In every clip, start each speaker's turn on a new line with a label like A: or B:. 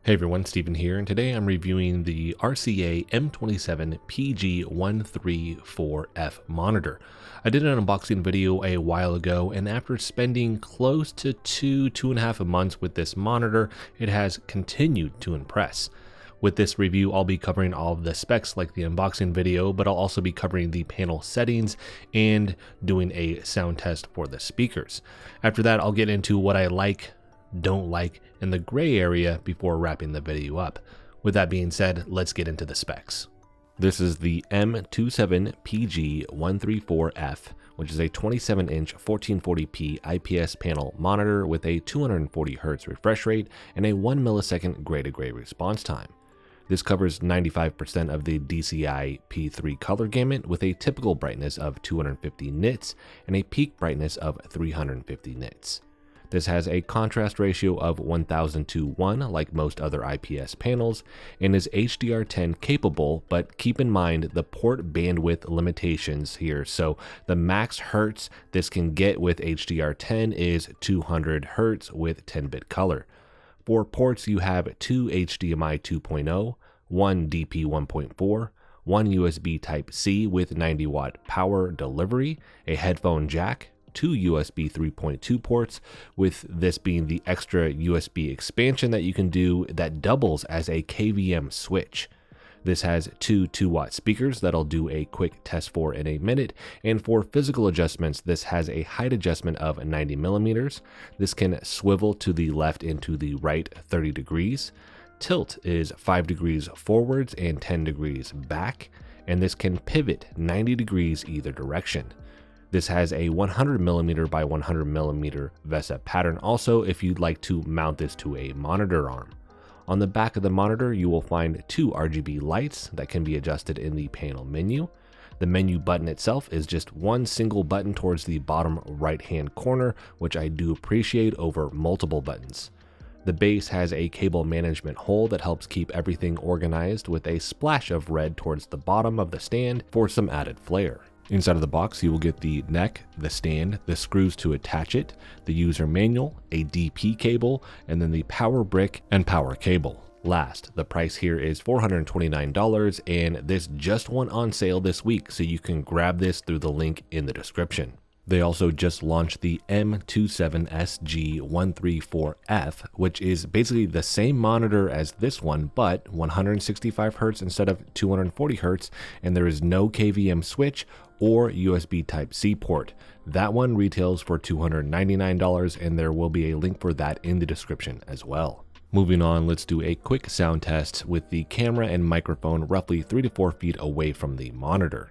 A: Hey everyone, Steven here, and today I'm reviewing the RCA M27PG135F monitor. I did an unboxing video a while ago, and after spending close to two and a half months with this monitor, it has continued to impress. With this review, I'll be covering all of the specs like the unboxing video, but I'll also be covering the panel settings and doing a sound test for the speakers. After that, I'll get into what I like, don't like, in the gray area before wrapping the video up. With that being said, let's get into the specs. This is the M27PG134F, which is a 27-inch 1440p IPS panel monitor with a 240Hz refresh rate and a 1 millisecond gray-to-gray response time. This covers 95% of the DCI P3 color gamut with a typical brightness of 250 nits and a peak brightness of 350 nits. This has a contrast ratio of 1000 to 1 like most other IPS panels and is HDR10 capable, but keep in mind the port bandwidth limitations here. So the max hertz this can get with HDR10 is 200 Hz with 10-bit color. For ports, you have two HDMI 2.0, one DP 1.4, one USB Type-C with 90-watt power delivery, a headphone jack, two USB 3.2 ports, with this being the extra USB expansion that you can do that doubles as a KVM switch. This has two 2-watt speakers that I'll do a quick test for in a minute, and for physical adjustments, this has a height adjustment of 90 millimeters. This can swivel to the left and to the right 30 degrees. Tilt is 5 degrees forwards and 10 degrees back, and this can pivot 90 degrees either direction. This has a 100mm by 100mm VESA pattern also if you'd like to mount this to a monitor arm. On the back of the monitor, you will find two RGB lights that can be adjusted in the panel menu. The menu button itself is just one single button towards the bottom right-hand corner, which I do appreciate over multiple buttons. The base has a cable management hole that helps keep everything organized with a splash of red towards the bottom of the stand for some added flair. Inside of the box, you will get the neck, the stand, the screws to attach it, the user manual, a DP cable, and then the power brick and power cable. Last, the price here is $429, and this just went on sale this week, so you can grab this through the link in the description. They also just launched the M27PG134F, which is basically the same monitor as this one, but 165 Hz instead of 240 Hz, and there is no KVM switch or USB Type-C port. That one retails for $299, and there will be a link for that in the description as well. Moving on, let's do a quick sound test with the camera and microphone roughly 3 to 4 feet away from the monitor.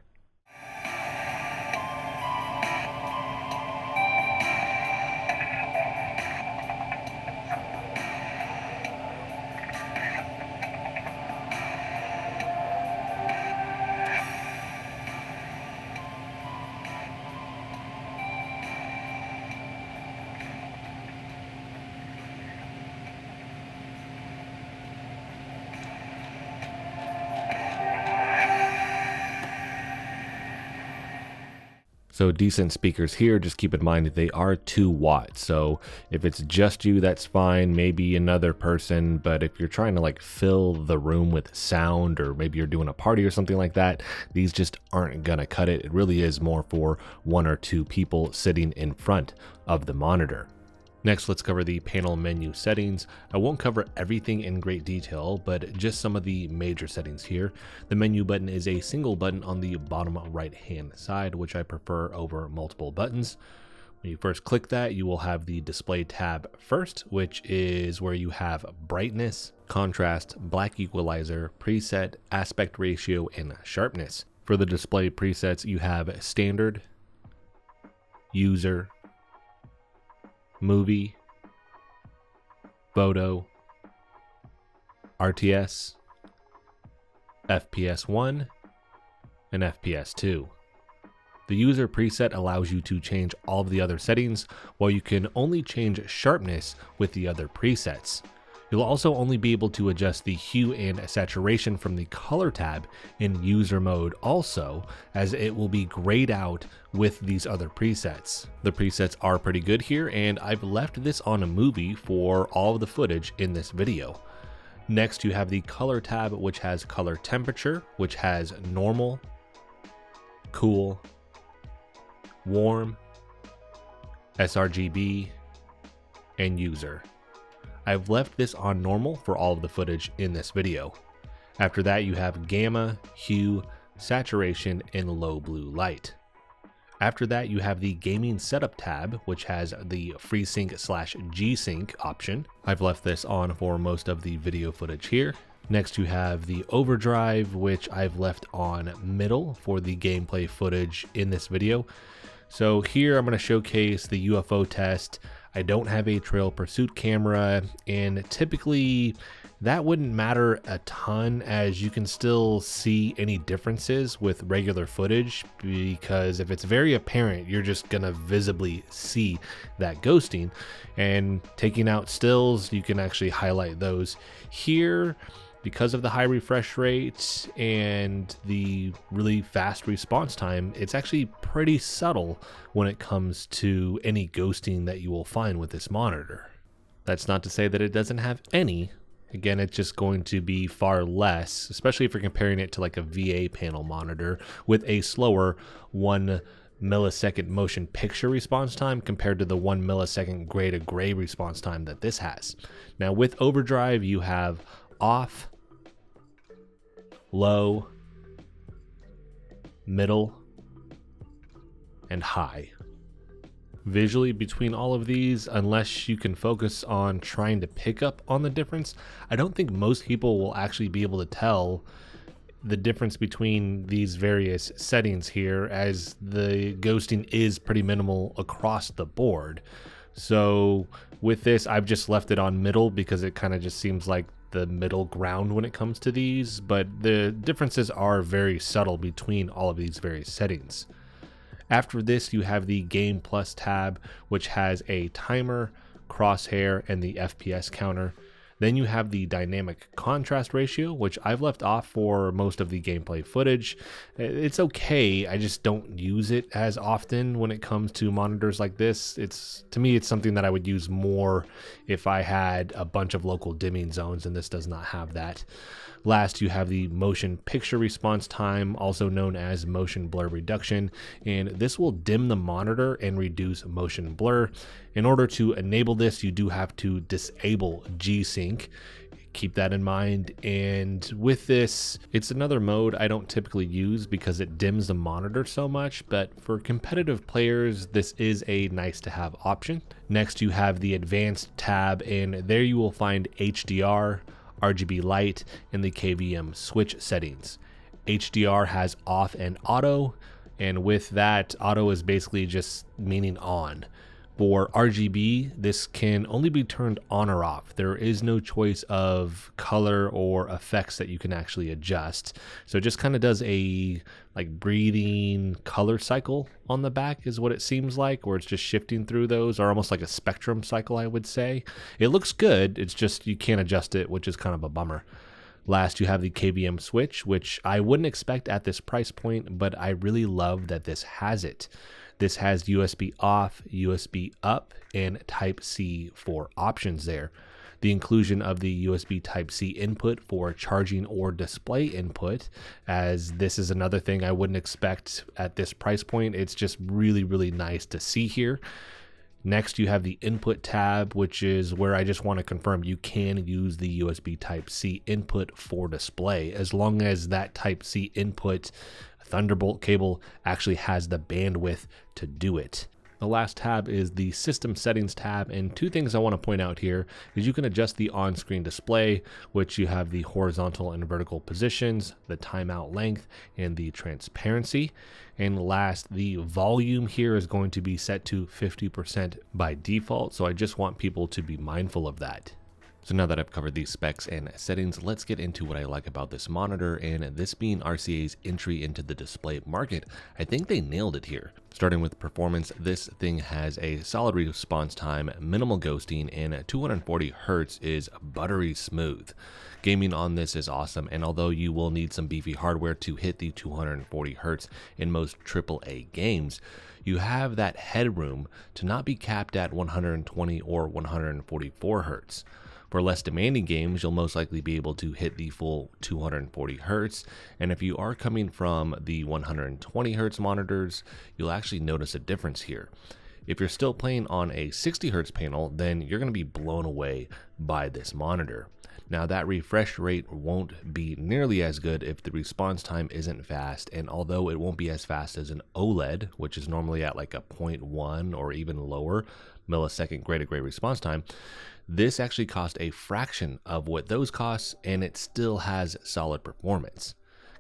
A: So decent speakers here, just keep in mind that they are 2 watts. So if it's just you, that's fine, maybe another person, but if you're trying to like fill the room with sound, or maybe you're doing a party or something like that, these just aren't gonna cut it. It really is more for 1 or 2 people sitting in front of the monitor. Next, let's cover the panel menu settings. I won't cover everything in great detail, but just some of the major settings here. The menu button is a single button on the bottom right-hand side, which I prefer over multiple buttons. When you first click that, you will have the display tab first, which is where you have brightness, contrast, black equalizer, preset, aspect ratio, and sharpness. For the display presets, you have standard, user, movie, photo, RTS, FPS 1, and FPS 2. The user preset allows you to change all of the other settings, while you can only change sharpness with the other presets. You'll also only be able to adjust the hue and saturation from the color tab in user mode also, as it will be grayed out with these other presets. The presets are pretty good here, and I've left this on a movie for all of the footage in this video. Next, you have the color tab, which has color temperature, which has normal, cool, warm, sRGB, and user. I've left this on normal for all of the footage in this video. After that, you have gamma, hue, saturation, and low blue light. After that, you have the gaming setup tab, which has the FreeSync / G-Sync option. I've left this on for most of the video footage here. Next, you have the overdrive, which I've left on middle for the gameplay footage in this video. So here I'm going to showcase the UFO test. I don't have a trail pursuit camera, and typically that wouldn't matter a ton, as you can still see any differences with regular footage, because if it's very apparent, you're just gonna visibly see that ghosting. And taking out stills, you can actually highlight those. Here, because of the high refresh rate and the really fast response time, it's actually pretty subtle when it comes to any ghosting that you will find with this monitor. That's not to say that it doesn't have any. Again, it's just going to be far less, especially if you're comparing it to like a VA panel monitor with a slower 1 millisecond motion picture response time compared to the 1 millisecond gray to gray response time that this has. Now with overdrive, you have off, low, middle, and high. Visually between all of these, unless you can focus on trying to pick up on the difference, I don't think most people will actually be able to tell the difference between these various settings here, as the ghosting is pretty minimal across the board. So with this, I've just left it on middle because it kind of just seems like the middle ground when it comes to these, but the differences are very subtle between all of these various settings. After this, you have the Game Plus tab, which has a timer, crosshair, and the FPS counter. Then you have the dynamic contrast ratio, which I've left off for most of the gameplay footage. It's okay, I just don't use it as often when it comes to monitors like this. To me, it's something that I would use more if I had a bunch of local dimming zones, and this does not have that. Last, you have the motion picture response time, also known as motion blur reduction, and this will dim the monitor and reduce motion blur. In order to enable this, you do have to disable G-Sync. Keep that in mind. And with this, it's another mode I don't typically use because it dims the monitor so much, but for competitive players, this is a nice to have option. Next, you have the advanced tab, and there you will find HDR, RGB light, and the KVM switch settings. HDR has off and auto, and with that, auto is basically just meaning on. For RGB, this can only be turned on or off. There is no choice of color or effects that you can actually adjust. So it just kind of does a like breathing color cycle on the back is what it seems like, where it's just shifting through those, or almost like a spectrum cycle, I would say. It looks good, it's just you can't adjust it, which is kind of a bummer. Last, you have the KVM switch, which I wouldn't expect at this price point, but I really love that this has it. This has USB off, USB up, and Type-C for options there. The inclusion of the USB Type-C input for charging or display input, as this is another thing I wouldn't expect at this price point. It's just really, really nice to see here. Next, you have the input tab, which is where I just want to confirm you can use the USB Type-C input for display, as long as that Type-C input Thunderbolt cable actually has the bandwidth to do it. The last tab is the system settings tab, and two things I want to point out here is you can adjust the on-screen display, which you have the horizontal and vertical positions, the timeout length, and the transparency. And last, the volume here is going to be set to 50% by default, so I just want people to be mindful of that. So now that I've covered these specs and settings, let's get into what I like about this monitor, and this being RCA's entry into the display market. I think they nailed it here. Starting with performance, this thing has a solid response time, minimal ghosting, and 240 Hz is buttery smooth. Gaming on this is awesome, and although you will need some beefy hardware to hit the 240 Hz in most AAA games, you have that headroom to not be capped at 120 or 144 Hz. For less demanding games, you'll most likely be able to hit the full 240 Hz, and if you are coming from the 120 Hz monitors, you'll actually notice a difference here. If you're still playing on a 60 Hz panel, then you're going to be blown away by this monitor. Now that refresh rate won't be nearly as good if the response time isn't fast, and although it won't be as fast as an OLED, which is normally at like a 0.1 or even lower millisecond gray-to-gray response time, this actually cost a fraction of what those cost, and it still has solid performance.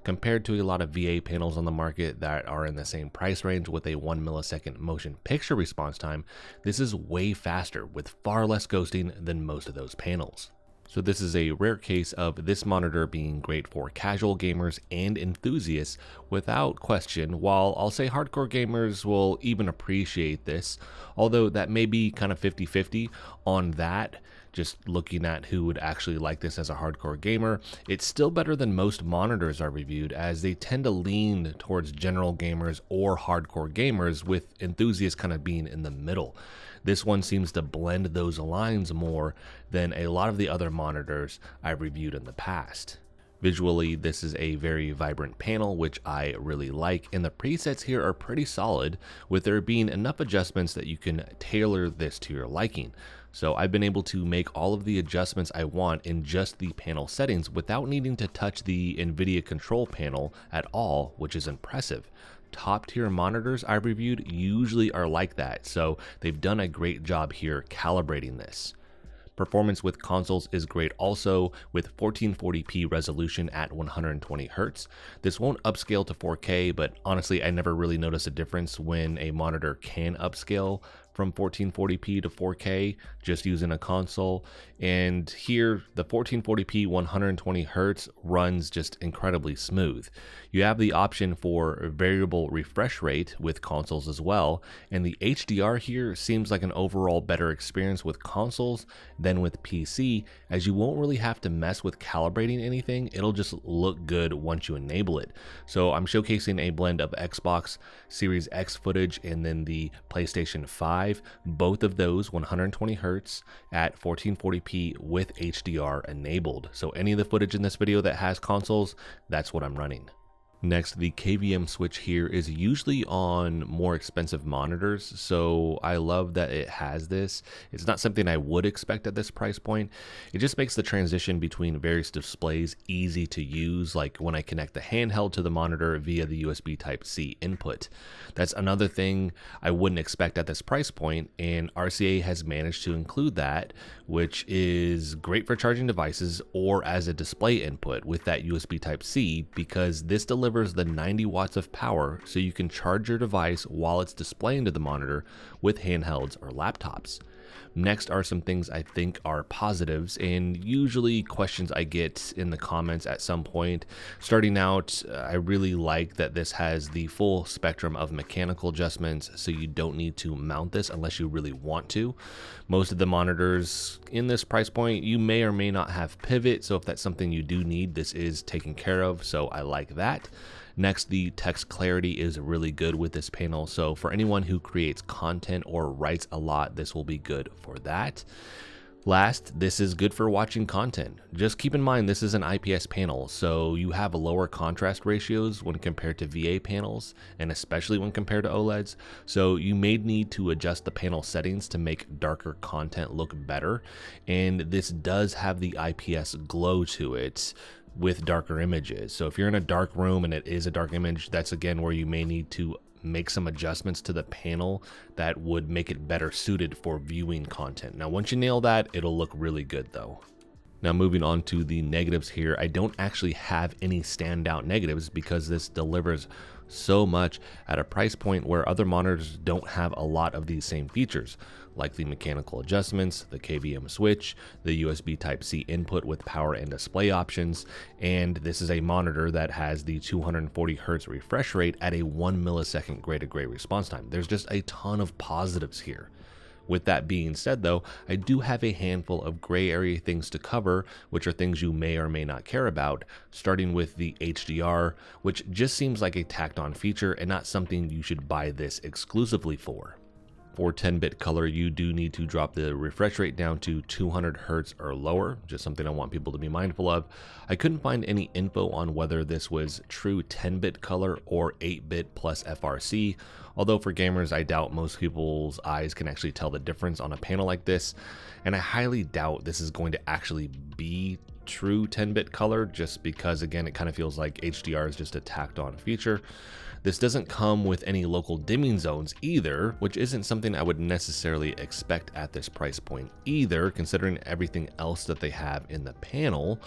A: Compared to a lot of VA panels on the market that are in the same price range with a 1 millisecond motion picture response time, this is way faster with far less ghosting than most of those panels. So this is a rare case of this monitor being great for casual gamers and enthusiasts without question, while I'll say hardcore gamers will even appreciate this, although that may be kind of 50-50 on that. Just looking at who would actually like this as a hardcore gamer, it's still better than most monitors are reviewed, as they tend to lean towards general gamers or hardcore gamers, with enthusiasts kind of being in the middle. This one seems to blend those lines more than a lot of the other monitors I've reviewed in the past. Visually, this is a very vibrant panel, which I really like, and the presets here are pretty solid, with there being enough adjustments that you can tailor this to your liking. So I've been able to make all of the adjustments I want in just the panel settings without needing to touch the NVIDIA control panel at all, which is impressive. Top tier monitors I've reviewed usually are like that, so they've done a great job here calibrating this. Performance with consoles is great also, with 1440p resolution at 120 Hz. This won't upscale to 4K, but honestly I never really notice a difference when a monitor can upscale from 1440p to 4K just using a console. And here the 1440p 120 Hz runs just incredibly smooth. You have the option for variable refresh rate with consoles as well, and the HDR here seems like an overall better experience with consoles than with PC, as you won't really have to mess with calibrating anything. It'll just look good once you enable it. So I'm showcasing a blend of Xbox Series X footage and then the PlayStation 5, both of those 120 Hz at 1440p with HDR enabled. So any of the footage in this video that has consoles, that's what I'm running. Next, the KVM switch here is usually on more expensive monitors, so I love that it has this. It's not something I would expect at this price point. It just makes the transition between various displays easy to use, like when I connect the handheld to the monitor via the USB Type-C input. That's another thing I wouldn't expect at this price point, and RCA has managed to include that, which is great for charging devices or as a display input with that USB Type-C, because this delivers the 90 watts of power so you can charge your device while it's displaying to the monitor with handhelds or laptops. Next are some things I think are positives, and usually questions I get in the comments at some point. Starting out, I really like that this has the full spectrum of mechanical adjustments, so you don't need to mount this unless you really want to. Most of the monitors in this price point, you may or may not have pivot, so if that's something you do need, this is taken care of, so I like that. Next, the text clarity is really good with this panel, so for anyone who creates content or writes a lot, this will be good for that. Last, this is good for watching content. Just keep in mind this is an IPS panel, so you have lower contrast ratios when compared to VA panels, and especially when compared to OLEDs, so you may need to adjust the panel settings to make darker content look better, and this does have the IPS glow to it with darker images. So if you're in a dark room and it is a dark image, that's again where you may need to make some adjustments to the panel that would make it better suited for viewing content. Now once you nail that, it'll look really good though. Now moving on to the negatives here, I don't actually have any standout negatives because this delivers so much at a price point where other monitors don't have a lot of these same features, like the mechanical adjustments, the KVM switch, the USB Type-C input with power and display options, and this is a monitor that has the 240 Hz refresh rate at a 1 millisecond gray-to-gray response time. There's just a ton of positives here. With that being said though, I do have a handful of gray area things to cover, which are things you may or may not care about, starting with the HDR, which just seems like a tacked on feature and not something you should buy this exclusively for. For 10-bit color, you do need to drop the refresh rate down to 200 Hz or lower, just something I want people to be mindful of. I couldn't find any info on whether this was true 10-bit color or 8-bit plus FRC, although for gamers, I doubt most people's eyes can actually tell the difference on a panel like this, and I highly doubt this is going to actually be true 10-bit color, just because, again, it kind of feels like HDR is just a tacked on feature. This doesn't come with any local dimming zones either, which isn't something I would necessarily expect at this price point either, considering everything else that they have in the panel.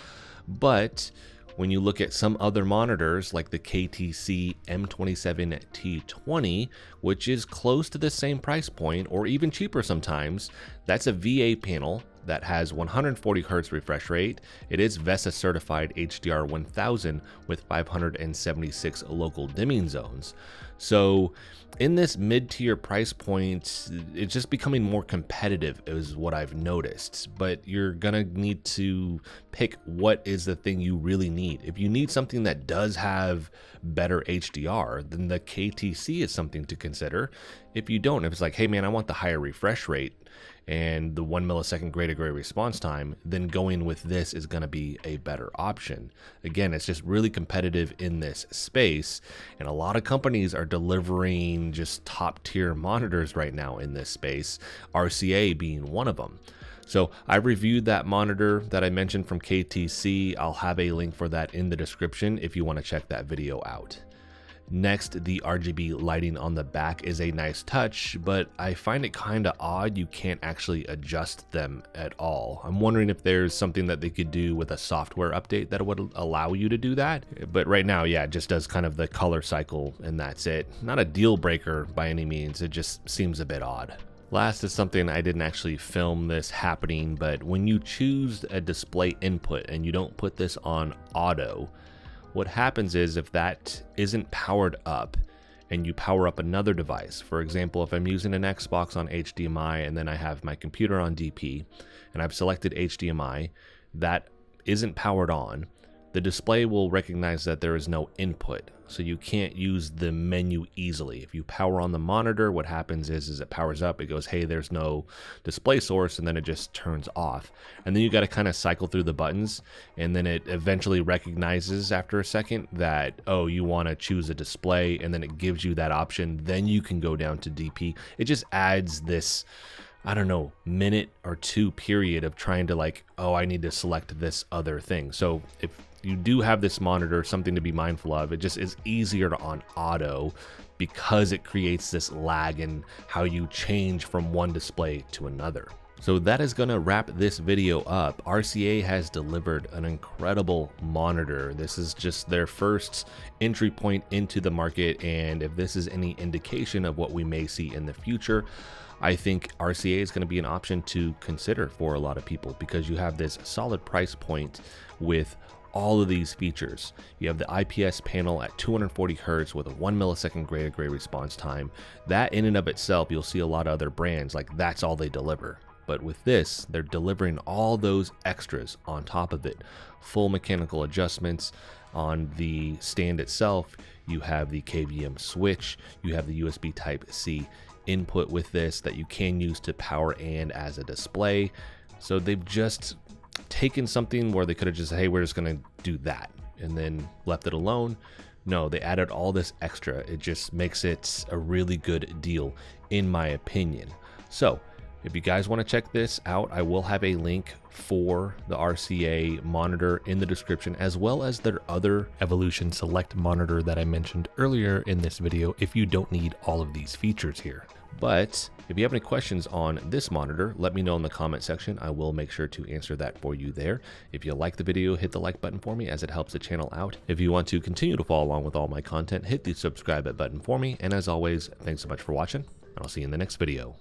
A: But when you look at some other monitors like the KTC M27T20, which is close to the same price point or even cheaper sometimes, that's a VA panel that has 140 Hz refresh rate. It is VESA certified HDR 1000 with 576 local dimming zones. So in this mid-tier price point, it's just becoming more competitive is what I've noticed, but you're gonna need to pick what is the thing you really need. If you need something that does have better HDR, then the KTC is something to consider. If you don't, if it's like, hey man, I want the higher refresh rate and the 1 millisecond gray to gray response time, then going with this is going to be a better option. Again, it's just really competitive in this space, and a lot of companies are delivering just top tier monitors right now in this space, RCA being one of them. So I reviewed that monitor that I mentioned from KTC. I'll have a link for that in the description if you want to check that video out. Next, the RGB lighting on the back is a nice touch, but I find it kind of odd you can't actually adjust them at all. I'm wondering if there's something that they could do with a software update that would allow you to do that. But right now, yeah, it just does kind of the color cycle and that's it. Not a deal breaker by any means, it just seems a bit odd. Last is something I didn't actually film this happening, but when you choose a display input and you don't put this on auto, what happens is if that isn't powered up and you power up another device, for example, if I'm using an Xbox on HDMI and then I have my computer on DP and I've selected HDMI, that isn't powered on, the display will recognize that there is no input, so you can't use the menu easily. If you power on the monitor, what happens is it powers up, it goes, hey, there's no display source, and then it just turns off. And then you got to kind of cycle through the buttons, and then it eventually recognizes after a second that, oh, you want to choose a display, and then it gives you that option. Then you can go down to DP. It just adds this, I don't know, minute or two period of trying to like, oh, I need to select this other thing. So if you do have this monitor, something to be mindful of, it just is easier on auto because it creates this lag in how you change from one display to another. So that is going to wrap this video up. RCA has delivered an incredible monitor. This is just their first entry point into the market, and if this is any indication of what we may see in the future, I think RCA is going to be an option to consider for a lot of people because you have this solid price point with all of these features. You have the IPS panel at 240 Hz with a 1 millisecond gray to gray response time. That in and of itself, you'll see a lot of other brands like that's all they deliver. But with this, they're delivering all those extras on top of it. Full mechanical adjustments on the stand itself. You have the KVM switch. You have the USB Type-C input with this that you can use to power and as a display. So they've just taken something where they could have just said, hey, we're just going to do that and then left it alone. No, they added all this extra. It just makes it a really good deal in my opinion. So if you guys want to check this out, I will have a link for the RCA monitor in the description, as well as their other Evolution Select monitor that I mentioned earlier in this video if you don't need all of these features here. But if you have any questions on this monitor, let me know in the comment section. I will make sure to answer that for you there. If you like the video, hit the like button for me as it helps the channel out. If you want to continue to follow along with all my content, hit the subscribe button for me. And as always, thanks so much for watching, and I'll see you in the next video.